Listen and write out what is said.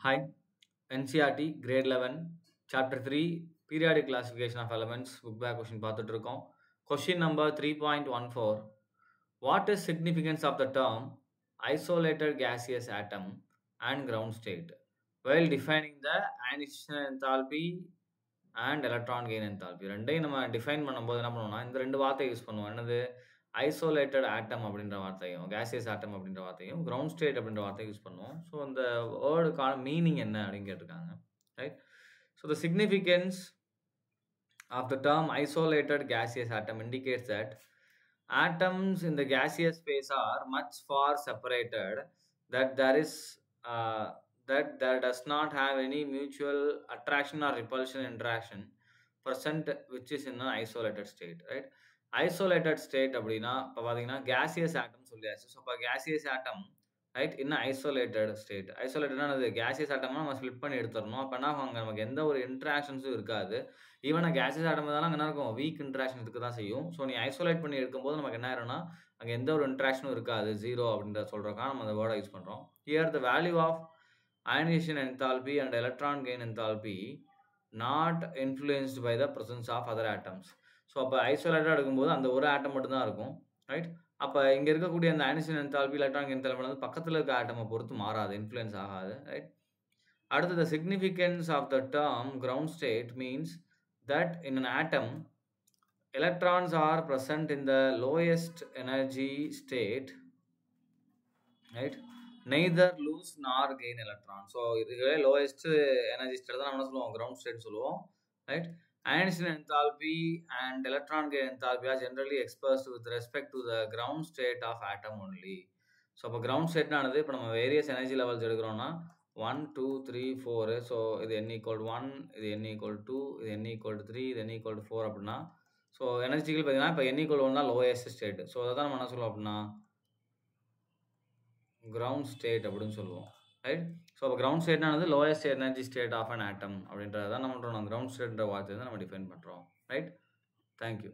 Hi, NCRT Grade 11, Chapter 3, Periodic Classification of Elements, book back question பார்த்துட்டு இருக்கோம். Question number 3.14. What is significance of the term isolated gaseous atom and ground state while defining the ionization enthalpy and electron gain enthalpy? ரெண்டையும் நம்ம define பண்ணும்போது என்ன பண்ணுவோம்னா இந்த ரெண்டு வார்த்தை யூஸ் பண்ணுவோம். என்னது ஐசோலேட்டட் ஆட்டம் அப்படின்ற வார்த்தையும் கேசியஸ் ஆட்டம் அப்படின்ற வார்த்தையும் கிரவுண்ட் ஸ்டேட் அப்படின்ற வார்த்தையும் யூஸ் பண்ணுவோம். ஸோ இந்த வேர்டுக்கான மீனிங் என்ன அப்படின்னு கேட்டிருக்காங்க. Right. So the significance of the term isolated gaseous atom indicates that atoms in the gaseous phase are much far separated, that there does not have any mutual attraction or repulsion interaction present which is in an isolated state, right? Isolated state அப்படின்னா இப்போ பார்த்தீங்கன்னா gaseous atom சொல்லியாச்சு. So இப்போ gaseous atom right இன்னும் isolated state. ஐசோலேட்டட்னா அது gaseous ஆட்டம்னா நம்ம split பண்ணி எடுத்துடணும். அப்போ என்ன ஆகும், நமக்கு எந்த ஒரு இன்ட்ராக்ஷன்ஸும் இருக்காது. ஈவன் கேசியஸ் ஆட்டம் தான் அங்கே என்ன இருக்கும், வீக் இன்ட்ராக்ஷன் இருக்க தான் செய்யும். ஸோ நீ ஐசோலேட் பண்ணி எடுக்கும்போது நமக்கு என்ன ஆயிரும்னா அங்கே எந்த ஒரு இன்ட்ராக்ஷனும் இருக்காது, ஜீரோ அப்படின்ற சொல்கிறக்காக நம்ம அந்த வேர்டை யூஸ் பண்ணுறோம். Here the value of ionisation enthalpy and electron gain enthalpy not influenced by the presence of other atoms. So அப்போ ஐசோலேட்டாக எடுக்கும்போது அந்த ஒரு ஆட்டம் மட்டும் தான் இருக்கும். ரைட். அப்போ இங்கே இருக்கக்கூடிய அந்த அயனைசேஷன் என்தால்பி எலக்ட்ரான் என்தால்பி வந்து பக்கத்தில் இருக்க ஆட்டமை பொறுத்து மாறாது, இன்ஃப்ளூயன்ஸ் ஆகாது. ரைட். அடுத்து the significance of the term ground state means that in an atom electrons are present in the lowest energy state, right? Neither lose nor gain electron. So இதுவே lowest energy state தான் நம்ம சொல்லுவோம் ground state சொல்லுவோம். Right. Ionization enthalpy and electron gain enthalpy are generally expressed with respect to the ground state of atom only. So அப்போ ground ஸ்டேட்னானது இப்போ நம்ம various energy levels எடுக்கிறோம்னா 1 2 3 4. So இது n = 1, இது n = 2, இது n = 3, இது n = 4 அப்படின்னா so எனர்ஜிக்கல் பார்த்தீங்கன்னா இப்போ n = 1 தான் லோயஸ்ட் ஸ்டேட். ஸோ அதை தான் நம்ம என்ன சொல்லுவோம் அப்படின்னா கிரவுண்ட் ஸ்டேட் அப்படின்னு சொல்லுவோம். ரைட். ஸோ அப்போ கிரவுண்ட் ஸ்டேட்னானது lowest energy state of an atom அப்படின்றத தான் நம்ம கிரவுண்ட் ஸ்டேட்ன்ற வார்த்தை தான் நம்ம டிஃபைன் பண்ணுறோம். ரைட். தேங்க்யூ.